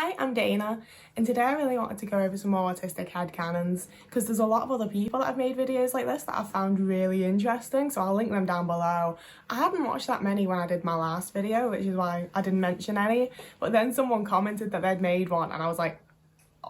Hi, I'm Dana, and today I really wanted to go over some more autistic headcanons because there's a lot of other people that have made videos like this that I've found really interesting, so I'll link them down below. I hadn't watched that many when I did my last video, which is why I didn't mention any, but then someone commented that they'd made one and I was like,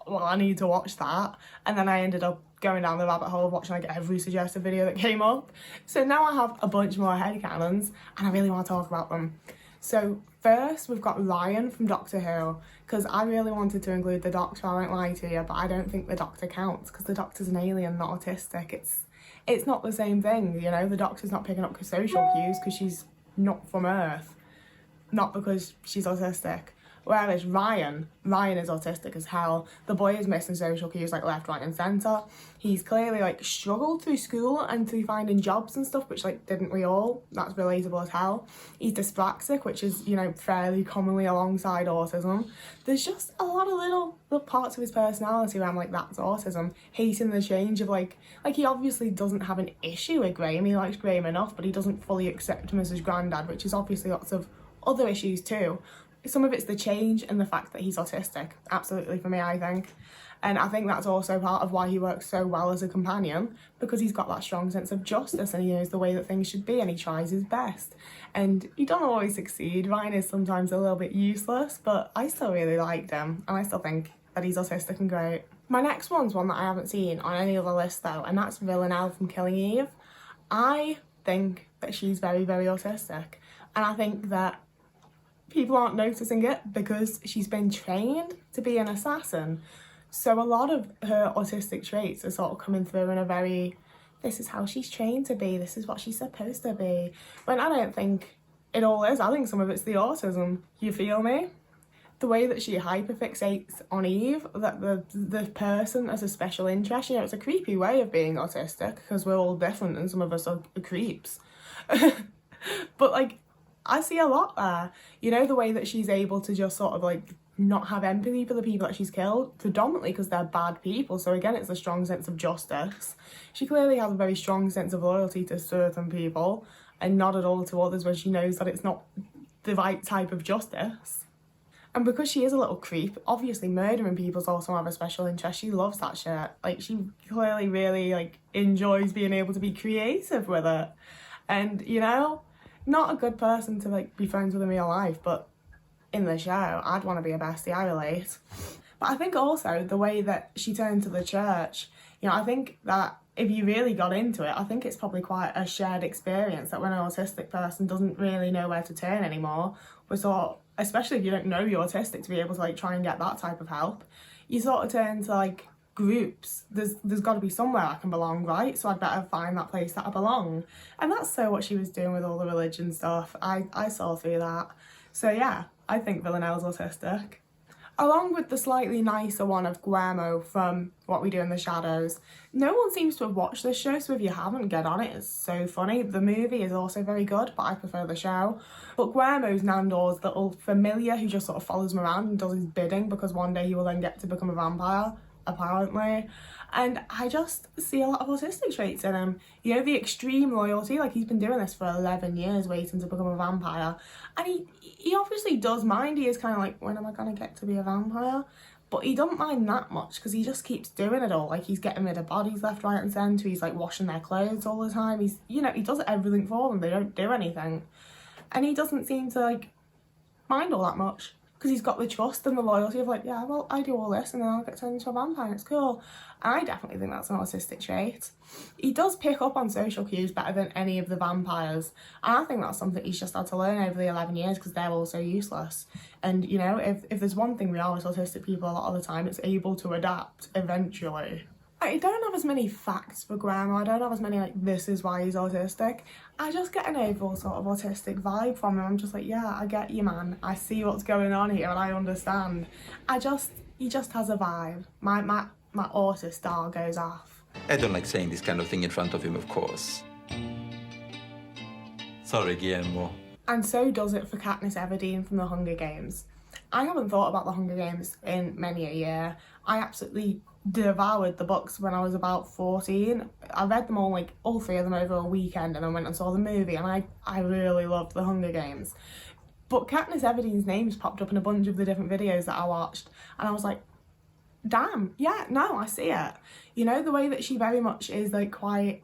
well, I need to watch that, and then I ended up going down the rabbit hole of watching like every suggested video that came up. So now I have a bunch more headcanons and I really want to talk about them. So first we've got Ryan from Doctor Who, because I really wanted to include the Doctor, I won't lie to you, but I don't think the Doctor counts because the Doctor's an alien, not autistic. It's not the same thing, you know, the Doctor's not picking up social cues because she's not from Earth, not because she's autistic. Whereas Ryan is autistic as hell. The boy is missing social cues like left, right and centre. He's clearly like struggled through school and through finding jobs and stuff, which like didn't we all? That's relatable as hell. He's dyspraxic, which is, you know, fairly commonly alongside autism. There's just a lot of little parts of his personality where I'm like, that's autism. Hating the change of like he obviously doesn't have an issue with Graham. He likes Graham enough, but he doesn't fully accept him as his granddad, which is obviously lots of other issues too. Some of it's the change and the fact that he's autistic, absolutely, for me, I think. And I think that's also part of why he works so well as a companion, because he's got that strong sense of justice and he knows the way that things should be and he tries his best. And he doesn't always succeed. Ryan is sometimes a little bit useless, but I still really liked him and I still think that he's autistic and great. My next one's one that I haven't seen on any other list though, and that's Villanelle from Killing Eve. I think that she's very, very autistic, and I think that people aren't noticing it because she's been trained to be an assassin. So a lot of her autistic traits are sort of coming through in a very, this is how she's trained to be, this is what she's supposed to be. When I don't think it all is. I think some of it's the autism. You feel me? The way that she hyperfixates on Eve, that the person as a special interest, you know, it's a creepy way of being autistic because we're all different and some of us are creeps. But like, I see a lot there. You know, the way that she's able to just sort of like not have empathy for the people that she's killed, predominantly because they're bad people. So again, it's a strong sense of justice. She clearly has a very strong sense of loyalty to certain people and not at all to others when she knows that it's not the right type of justice. And because she is a little creep, obviously murdering people's also have a special interest. She loves that shit. Like, she clearly really like enjoys being able to be creative with it. And, you know, not a good person to like be friends with in real life, but in the show I'd want to be a bestie, I relate. But I think also the way that she turned to the church, you know, I think that if you really got into it, I think it's probably quite a shared experience that when an autistic person doesn't really know where to turn anymore, we sort, especially if you don't know you're autistic, to be able to like try and get that type of help, you sort of turn to like groups. There's got to be somewhere I can belong, right? So I'd better find that place that I belong. And that's so what she was doing with all the religion stuff. I saw through that. So yeah, I think Villanelle's autistic. Along with the slightly nicer one of Guillermo from What We Do in the Shadows. No one seems to have watched this show, so if you haven't, get on it. It's so funny. The movie is also very good, but I prefer the show. But Guillermo's Nandor's little familiar who just sort of follows him around and does his bidding because one day he will then get to become a vampire, apparently. And I just see a lot of autistic traits in him. You know, the extreme loyalty, like he's been doing this for 11 years waiting to become a vampire. And he obviously does mind. He is kind of like, when am I going to get to be a vampire? But he doesn't mind that much because he just keeps doing it all. Like, he's getting rid of bodies left, right and centre. He's like washing their clothes all the time. He's, you know, he does everything for them. They don't do anything. And he doesn't seem to like mind all that much, because he's got the trust and the loyalty of like, yeah, well, I do all this and then I'll get turned into a vampire, it's cool. And I definitely think that's an autistic trait. He does pick up on social cues better than any of the vampires, and I think that's something he's just had to learn over the 11 years because they're all so useless. And, you know, if there's one thing we are as autistic people a lot of the time, it's able to adapt eventually. I don't have as many facts for Grandma. I don't have as many like, this is why he's autistic. I just get an overall sort of autistic vibe from him. I'm just like, yeah, I get you, man. I see what's going on here and I understand. He just has a vibe. My autist star goes off. I don't like saying this kind of thing in front of him, of course. Sorry, Guillermo. And so does it for Katniss Everdeen from The Hunger Games. I haven't thought about The Hunger Games in many a year. I absolutely devoured the books when I was about 14. I read them all, like all three of them over a weekend, and then went and saw the movie, and I really loved The Hunger Games. But Katniss Everdeen's name's popped up in a bunch of the different videos that I watched, and I was like, damn, yeah, no, I see it. You know, the way that she very much is like quite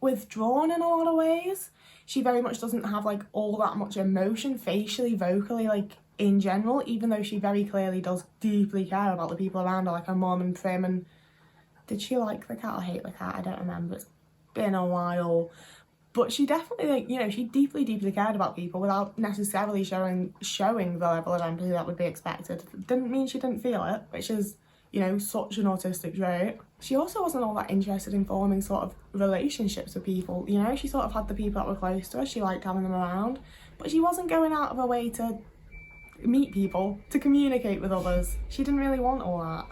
withdrawn in a lot of ways. She very much doesn't have like all that much emotion facially, vocally, like in general, even though she very clearly does deeply care about the people around her, like her mum and Prim. And did she like the cat or hate the cat? I don't remember. It's been a while. But she definitely, like, you know, she deeply cared about people without necessarily showing the level of empathy that would be expected. Didn't mean she didn't feel it, which is, you know, such an autistic trait. She also wasn't all that interested in forming sort of relationships with people, you know? She sort of had the people that were close to her, she liked having them around, but she wasn't going out of her way to meet people, to communicate with others. She didn't really want all that.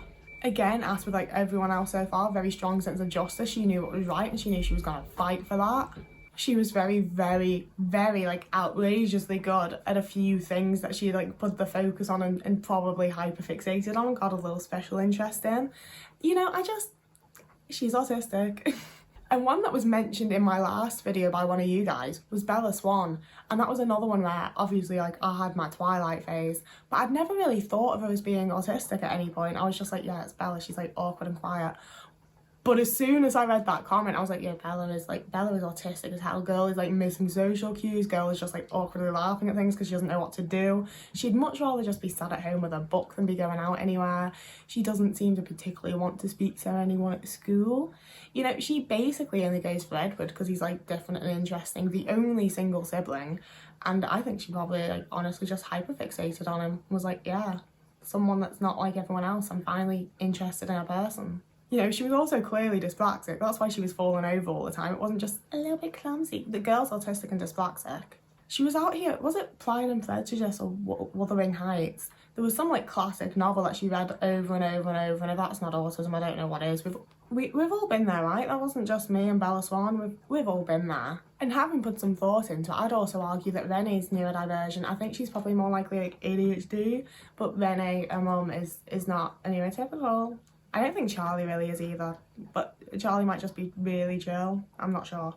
Again, as with like everyone else so far, very strong sense of justice. She knew what was right and she knew she was gonna fight for that. She was very like outrageously good at a few things that she like put the focus on and probably hyperfixated on and got a little special interest in. You know, she's autistic. And one that was mentioned in my last video by one of you guys was Bella Swan. And that was another one where obviously like I had my Twilight phase, but I'd never really thought of her as being autistic at any point. I was just like, yeah, it's Bella, she's like awkward and quiet. But as soon as I read that comment, I was like, yeah, Bella is autistic as hell. Girl is like missing social cues. Girl is just like awkwardly laughing at things because she doesn't know what to do. She'd much rather just be sat at home with a book than be going out anywhere. She doesn't seem to particularly want to speak to anyone at school. You know, she basically only goes for Edward because he's like different and interesting, the only single sibling. And I think she probably like honestly just hyperfixated on him. Was like, yeah, someone that's not like everyone else. I'm finally interested in a person. You know, she was also clearly dyspraxic. That's why she was falling over all the time. It wasn't just a little bit clumsy. The girl's autistic and dyspraxic. She was out here, was it Pride and Prejudice or Wuthering Heights? There was some like classic novel that she read over and over and over, and if that's not autism, I don't know what is. We've all been there, right? That wasn't just me and Bella Swan. We've all been there. And having put some thought into it, I'd also argue that Renee's neurodivergent. I think she's probably more likely like ADHD, but Renee, her mum, is not a neurotypical. I don't think Charlie really is either, but Charlie might just be really chill. I'm not sure.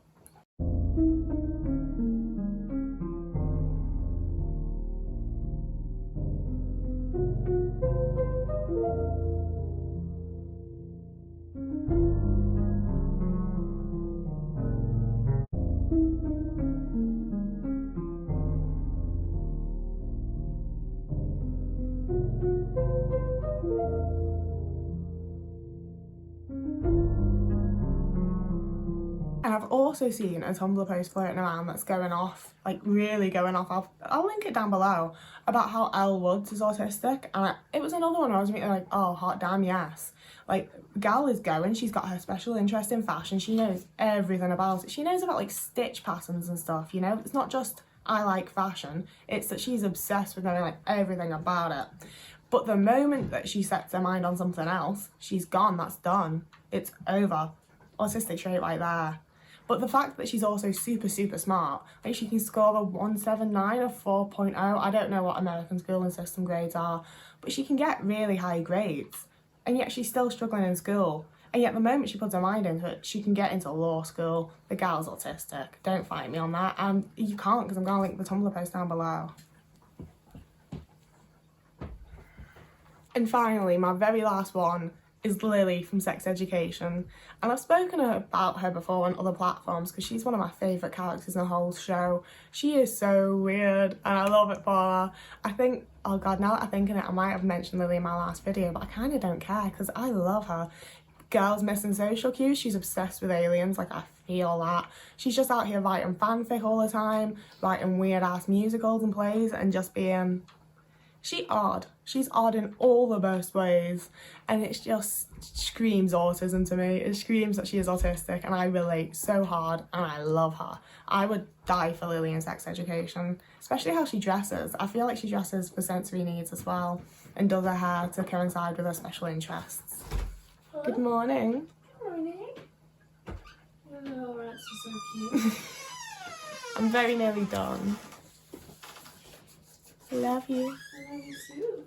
And I've also seen a Tumblr post floating around that's going off, like really going off. I'll link it down below, about how Elle Woods is autistic. And it was another one where I was like, oh, hot damn, yes. Like, gal is going, she's got her special interest in fashion. She knows everything about it. She knows about like stitch patterns and stuff, you know? It's not just I like fashion. It's that she's obsessed with knowing like everything about it. But the moment that she sets her mind on something else, she's gone, that's done. It's over. Autistic trait right there. But the fact that she's also super smart, like she can score a 179 or 4.0, I don't know what American schooling system grades are, but she can get really high grades, and yet she's still struggling in school. And yet the moment she puts her mind into it, she can get into law school. The gal's autistic. Don't fight me on that. And you can't, because I'm going to link the Tumblr post down below. And finally, my very last one is Lily from Sex Education, and I've spoken about her before on other platforms because she's one of my favourite characters in the whole show. She is so weird and I love it for her. I think, oh god, now that I'm thinking it, I might have mentioned Lily in my last video, but I kind of don't care because I love her. Girl's missing social cues, she's obsessed with aliens, like I feel that. She's just out here writing fanfic all the time, writing weird ass musicals and plays, and just being... She's odd in all the best ways, and it just screams autism to me. It screams that she is autistic, and I relate so hard, and I love her. I would die for Lily in Sex Education, especially how she dresses. I feel like she dresses for sensory needs as well, and does her hair to coincide with her special interests. Hello? Good morning. Good morning. Oh, rats are so cute. I'm very nearly done. Love you. I love you too.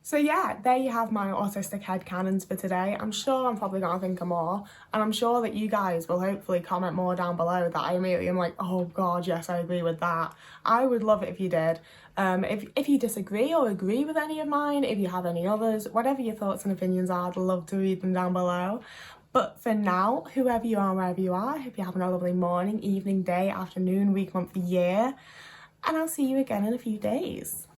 So yeah, there you have my autistic headcanons for today. I'm sure I'm probably going to think of more, and I'm sure that you guys will hopefully comment more down below that I immediately am like, oh god, yes, I agree with that. I would love it if you did. If you disagree or agree with any of mine, if you have any others, whatever your thoughts and opinions are, I'd love to read them down below. But for now, whoever you are, wherever you are, I hope you're having a lovely morning, evening, day, afternoon, week, month, year, and I'll see you again in a few days.